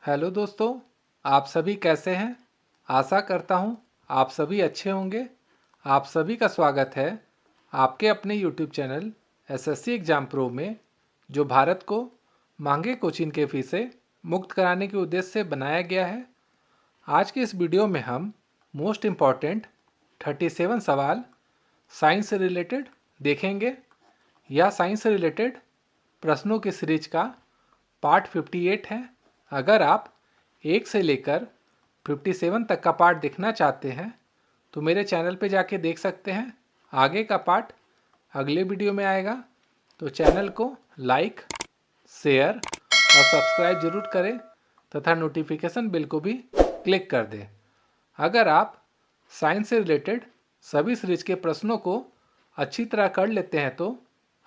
Hello दोस्तों, आप सभी कैसे हैं। आशा करता हूं आप सभी अच्छे होंगे। आप सभी का स्वागत है आपके अपने YouTube channel SSC exam pro में, जो भारत को महंगे कोचिंग के फीस से मुक्त कराने के उद्देश्य से बनाया गया है। आज के इस वीडियो में हम मोस्ट इम्पॉर्टेंट 37 सवाल साइंस से रिलेटेड देखेंगे। यह साइंस से रिलेटेड प्रश्नों की सीरीज का पार्ट 58 है। अगर आप 1 से लेकर 57 तक का पार्ट देखना चाहते हैं तो मेरे चैनल पे जाके देख सकते हैं। आगे का पार्ट अगले वीडियो में आएगा, तो चैनल को लाइक, शेयर और सब्सक्राइब जरूर करें तथा नोटिफिकेशन बिल को भी क्लिक कर दें। अगर आप साइंस से रिलेटेड सभी सीरीज के प्रश्नों को अच्छी तरह कर लेते हैं तो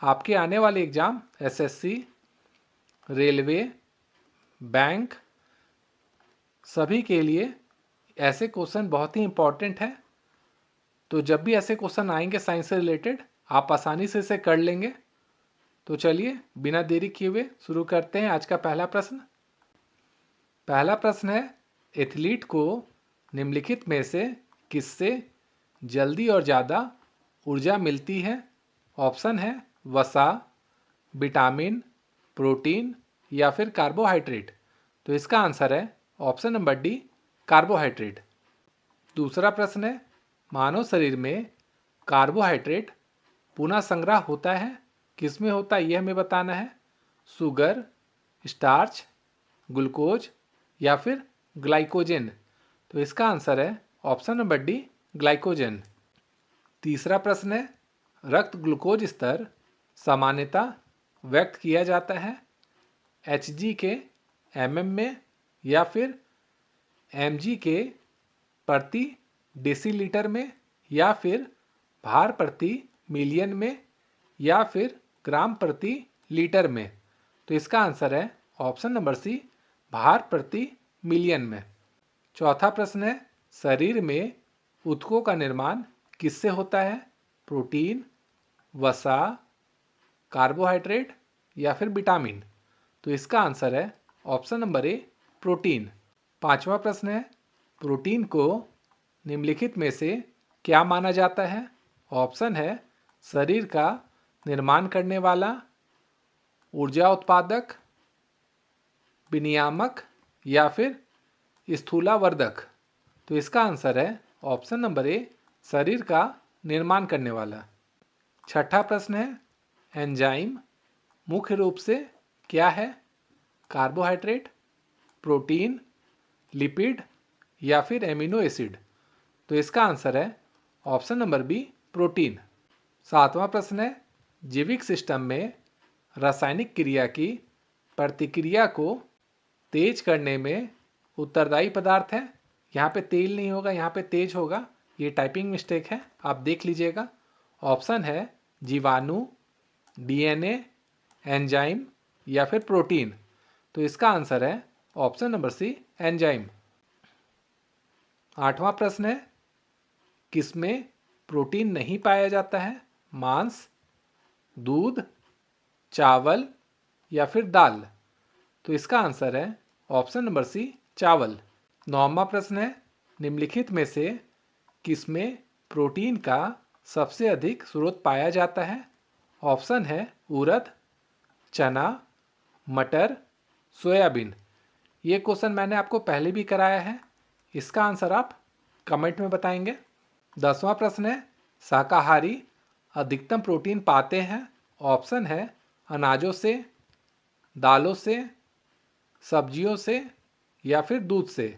आपके आने वाले एग्ज़ाम एसएससी, रेलवे, बैंक सभी के लिए ऐसे क्वेश्चन बहुत ही इम्पॉर्टेंट हैं। तो जब भी ऐसे क्वेश्चन आएंगे साइंस से रिलेटेड, आप आसानी से इसे कर लेंगे। तो चलिए बिना देरी किए हुए शुरू करते हैं आज का पहला प्रश्न। पहला प्रश्न है, एथलीट को निम्नलिखित में से किससे जल्दी और ज़्यादा ऊर्जा मिलती है। ऑप्शन है वसा, विटामिन, प्रोटीन या फिर कार्बोहाइड्रेट। तो इसका आंसर है ऑप्शन नंबर डी, कार्बोहाइड्रेट। दूसरा प्रश्न है, मानव शरीर में कार्बोहाइड्रेट पुनः संग्रह होता है, किस में होता है यह हमें बताना है। शुगर, स्टार्च, ग्लूकोज या फिर ग्लाइकोजन। तो इसका आंसर है ऑप्शन नंबर डी, ग्लाइकोजन। तीसरा प्रश्न है, रक्त ग्लूकोज स्तर सामान्यतः व्यक्त किया जाता है Hg के mm में या फिर mg के प्रति डेसीलीटर में या फिर भार प्रति मिलियन में या फिर ग्राम प्रति लीटर में। तो इसका आंसर है ऑप्शन नंबर सी, भार प्रति मिलियन में। चौथा प्रश्न है, शरीर में ऊतकों का निर्माण किससे होता है। प्रोटीन, वसा, कार्बोहाइड्रेट या फिर विटामिन। तो इसका आंसर है ऑप्शन नंबर ए, प्रोटीन। पांचवा प्रश्न है, प्रोटीन को निम्नलिखित में से क्या माना जाता है। ऑप्शन है शरीर का निर्माण करने वाला, ऊर्जा उत्पादक, विनियामक या फिर स्थूलावर्धक। तो इसका आंसर है ऑप्शन नंबर ए, शरीर का निर्माण करने वाला। छठा प्रश्न है, एंजाइम मुख्य रूप से क्या है। कार्बोहाइड्रेट, प्रोटीन, लिपिड या फिर एमिनो एसिड। तो इसका आंसर है ऑप्शन नंबर बी, प्रोटीन। सातवां प्रश्न है, जैविक सिस्टम में रासायनिक क्रिया की प्रतिक्रिया को तेज करने में उत्तरदायी पदार्थ है। यहाँ पे तेल नहीं होगा, यहाँ पे तेज होगा, ये टाइपिंग मिस्टेक है, आप देख लीजिएगा। ऑप्शन है जीवाणु, डीएनए, एंजाइम या फिर प्रोटीन। तो इसका आंसर है ऑप्शन नंबर सी, एंजाइम। आठवां प्रश्न है, किसमें प्रोटीन नहीं पाया जाता है। मांस, दूध, चावल या फिर दाल। तो इसका आंसर है ऑप्शन नंबर सी, चावल। नौवां प्रश्न है, निम्नलिखित में से किसमें प्रोटीन का सबसे अधिक स्रोत पाया जाता है। ऑप्शन है उड़द, चना, मटर, सोयाबीन। ये क्वेश्चन मैंने आपको पहले भी कराया है, इसका आंसर आप कमेंट में बताएंगे। 10वां प्रश्न है, शाकाहारी अधिकतम प्रोटीन पाते हैं। ऑप्शन है अनाजों से, दालों से, सब्जियों से या फिर दूध से।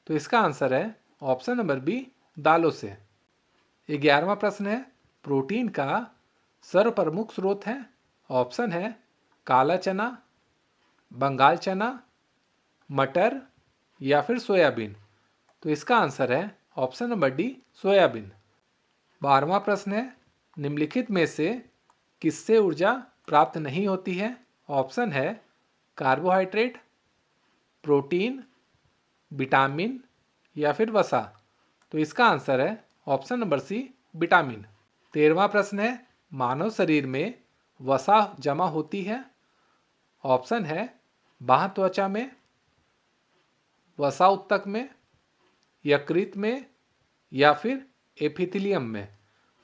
तो इसका आंसर है ऑप्शन नंबर बी, दालों से। 11वां प्रश्न है, प्रोटीन का सर्वप्रमुख स्रोत है। ऑप्शन है काला चना, बंगाल चना, मटर या फिर सोयाबीन। तो इसका आंसर है ऑप्शन नंबर डी, सोयाबीन। 12वां प्रश्न है, निम्नलिखित में से किससे ऊर्जा प्राप्त नहीं होती है। ऑप्शन है कार्बोहाइड्रेट, प्रोटीन, विटामिन या फिर वसा। तो इसका आंसर है ऑप्शन नंबर सी, विटामिन। 13वां प्रश्न है, मानव शरीर में वसा जमा होती है। ऑप्शन है बाह्य त्वचा में, वसा उत्तक में, यकृत में या फिर एपिथेलियम में?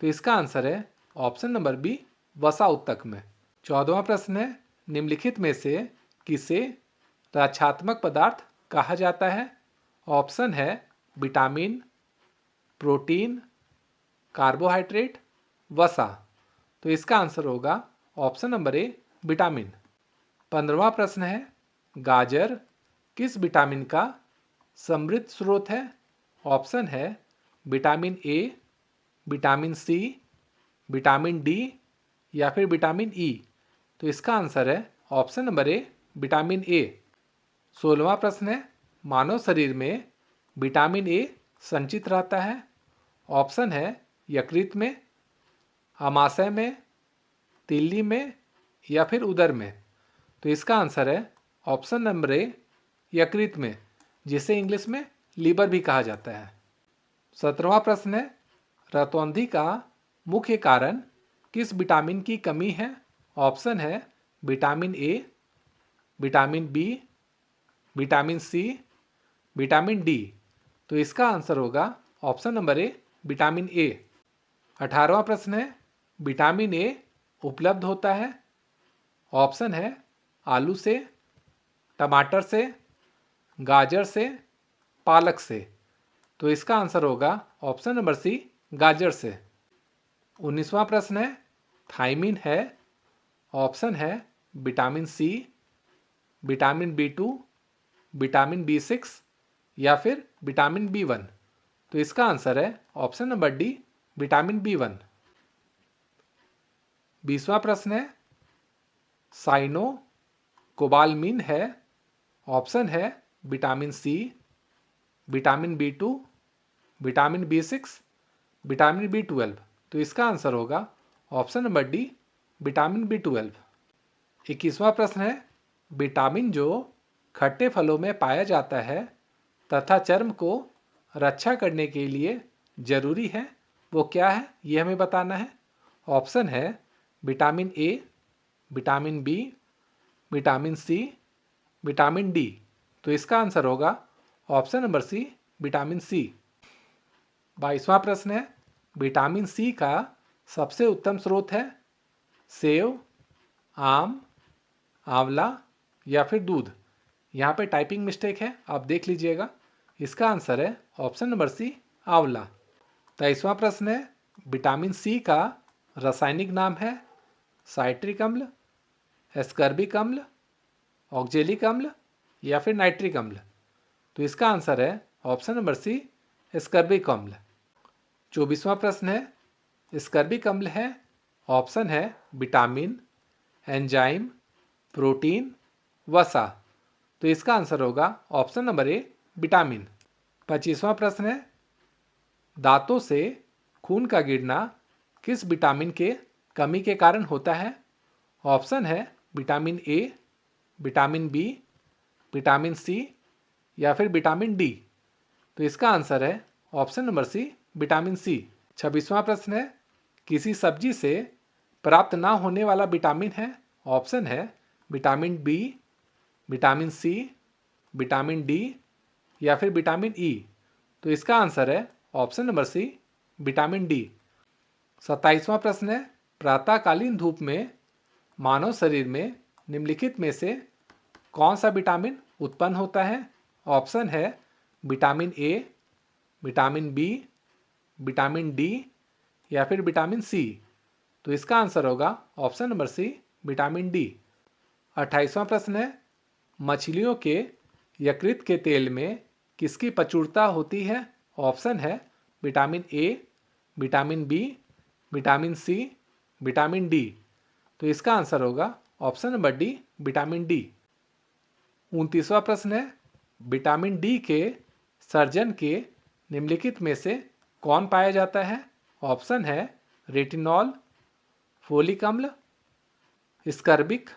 तो इसका आंसर है ऑप्शन नंबर बी, वसा उत्तक में। 14वां प्रश्न है, निम्नलिखित में से किसे रक्षात्मक पदार्थ कहा जाता है? ऑप्शन है विटामिन, प्रोटीन, कार्बोहाइड्रेट, वसा। तो इसका आंसर होगा ऑप्शन नंबर ए, विटामिन। 15वां प्रश्न है, गाजर किस विटामिन का समृद्ध स्रोत है? ऑप्शन है vitamin A, vitamin C, vitamin D या फिर विटामिन ई। तो इसका आंसर है option number A, vitamin A. 16वां प्रश्न है, मानव शरीर में विटामिन ए संचित रहता है? ऑप्शन है यकृत में, आमाशय में, तिल्ली में या फिर उदर में? तो इसका आंसर है ऑप्शन नंबर ए, यकृत में, जिसे इंग्लिश में लीवर भी कहा जाता है। 17वां प्रश्न है, रतौंधी का मुख्य कारण किस विटामिन की कमी है? ऑप्शन है vitamin A, vitamin B, vitamin C, vitamin D. तो इसका आंसर होगा option number A, vitamin A. 18वां प्रश्न है, विटामिन ए उपलब्ध होता है? ऑप्शन है आलू से, टमाटर से, गाजर से, पालक से। तो इसका आंसर होगा ऑप्शन नंबर सी, गाजर से। 19वां प्रश्न है, थायमिन है? ऑप्शन है vitamin C, vitamin बी2, vitamin B6 या फिर विटामिन बी1। तो इसका आंसर है option number D, vitamin B1. 20वां प्रश्न है, साइनो कोबालमिन है? ऑप्शन है vitamin C, vitamin बी2, vitamin B6, vitamin B12. तो इसका आंसर होगा option number D, vitamin B12. 21वां प्रश्न है, विटामिन जो खट्टे फलों में पाया जाता है तथा चर्म को रक्षा करने के लिए जरूरी है, वो क्या है, ये हमें बताना है। ऑप्शन है vitamin A, vitamin B, vitamin C, vitamin D. तो इसका आंसर होगा option number C, vitamin C. 22वां प्रश्न है, विटामिन सी का सबसे उत्तम स्रोत है? सेव, आम, आंवला या फिर दूध? यहाँ पे टाइपिंग मिस्टेक है, आप देख लीजिएगा। इसका आंसर है ऑप्शन नंबर सी, आंवला। 23वां प्रश्न है, विटामिन सी का रासायनिक नाम है? साइट्रिक अम्ल, एस्कर्बिक अम्ल, ऑक्जेलिक अम्ल या फिर नाइट्रिक अम्ल? तो इसका आंसर है ऑप्शन नंबर सी, एस्कर्बिक अम्ल। 24वां प्रश्न है, एस्कर्बिक अम्ल है? ऑप्शन है विटामिन, एंजाइम, प्रोटीन, वसा। तो इसका आंसर होगा ऑप्शन नंबर ए, विटामिन। 25वां प्रश्न है, दांतों से खून का गिरना किस विटामिन के कमी के कारण होता है? ऑप्शन है vitamin A, vitamin B, vitamin C या फिर विटामिन डी? तो इसका आंसर है option number C, vitamin C. 26वां प्रश्न है, किसी सब्जी से प्राप्त ना होने वाला विटामिन है? ऑप्शन है vitamin B, vitamin C, vitamin D या फिर विटामिन ई? तो इसका आंसर है option number C, vitamin D. 27वां प्रश्न है, प्रातःकालीन धूप में मानव शरीर में निम्नलिखित में से कौन सा विटामिन उत्पन्न होता है? ऑप्शन है vitamin A, vitamin B, vitamin D या फिर विटामिन सी? तो इसका आंसर होगा option number C, vitamin D. 28वां प्रश्न है, मछलियों के यकृत के तेल में किसकी प्रचुरता होती है? ऑप्शन है vitamin A, vitamin B, vitamin C, vitamin D? तो इसका आंसर होगा option number D, vitamin D. 29वां प्रश्न है, विटामिन डी के सर्जन के निम्नलिखित में से कौन पाया जाता है? ऑप्शन है रेटिनॉल, फोलिक अम्ल, स्कर्बिक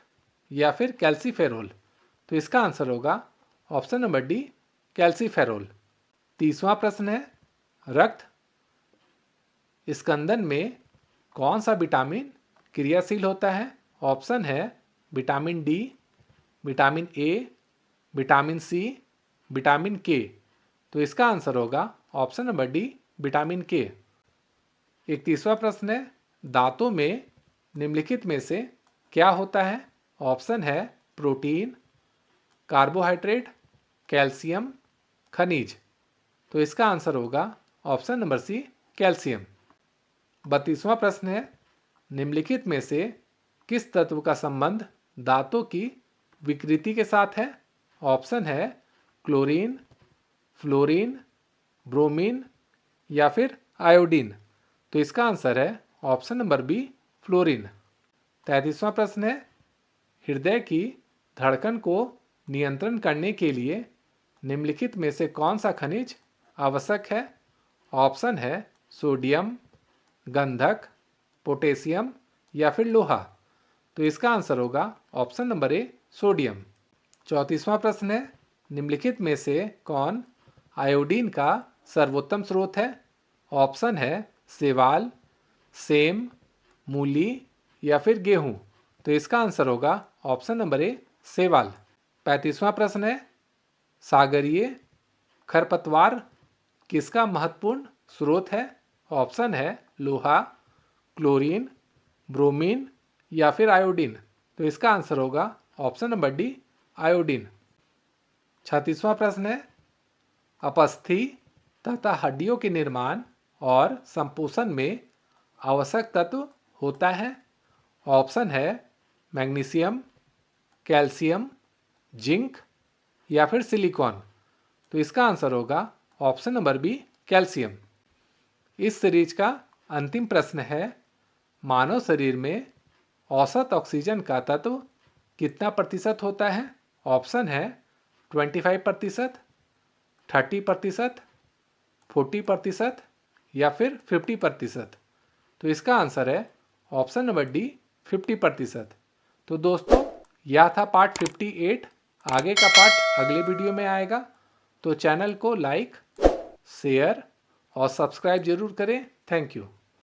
या फिर कैल्सीफेरोल? तो इसका आंसर होगा ऑप्शन नंबर डी, कैल्सीफेरोल। 30वां प्रश्न है, रक्त स्कंदन में कौन सा विटामिन क्रियाशील होता है? ऑप्शन है vitamin D, vitamin A, vitamin C, vitamin K. तो इसका आंसर होगा ऑप्शन नंबर डी, विटामिन के। 31वां प्रश्न है, दांतों में निम्नलिखित में से क्या होता है? ऑप्शन है प्रोटीन, कार्बोहाइड्रेट, कैल्शियम, खनिज। तो इसका आंसर होगा ऑप्शन नंबर सी, कैल्शियम। 32वां प्रश्न है, निम्नलिखित में से किस तत्व का संबंध दांतों की विकृति के साथ है? ऑप्शन है क्लोरीन, फ्लोरीन, ब्रोमीन या फिर आयोडीन। तो इसका आंसर है ऑप्शन नंबर बी, फ्लोरीन। 33वां प्रश्न है, हृदय की धड़कन को नियंत्रण करने के लिए निम्नलिखित में से कौन सा खनिज आवश्यक है? ऑप्शन है सोडियम, गंधक, पोटेशियम या फिर लोहा। तो इसका आंसर होगा ऑप्शन नंबर ए, सोडियम। 34वां प्रश्न है, निम्नलिखित में से कौन आयोडीन का सर्वोत्तम स्रोत है? ऑप्शन है शैवाल, सेम, मूली या फिर गेहूं। तो इसका आंसर होगा ऑप्शन नंबर ए, शैवाल। 35वां प्रश्न है, सागरीय खरपतवार किसका महत्वपूर्ण स्रोत है? ऑप्शन है लोहा, क्लोरीन, ब्रोमीन या फिर आयोडीन। तो इसका आंसर होगा ऑप्शन नंबर डी, आयोडीन। 36वां प्रश्न है, अपस्थि तथा हड्डियों के निर्माण और संपोषण में आवश्यक तत्व होता है? ऑप्शन है मैग्नीशियम, कैल्शियम, जिंक या फिर सिलिकॉन। तो इसका आंसर होगा ऑप्शन नंबर बी, कैल्शियम। इस सीरीज का अंतिम प्रश्न है, मानव शरीर में औसत ऑक्सीजन का तत्व कितना प्रतिशत होता है? ऑप्शन है 25%, 30%, 40% या फिर 50%। तो इसका आंसर है ऑप्शन नंबर डी, 50%। तो दोस्तों, यह था पार्ट 58। आगे का पार्ट अगले वीडियो में आएगा। तो चैनल को लाइक, शेयर और सब्सक्राइब जरूर करें। Thank you.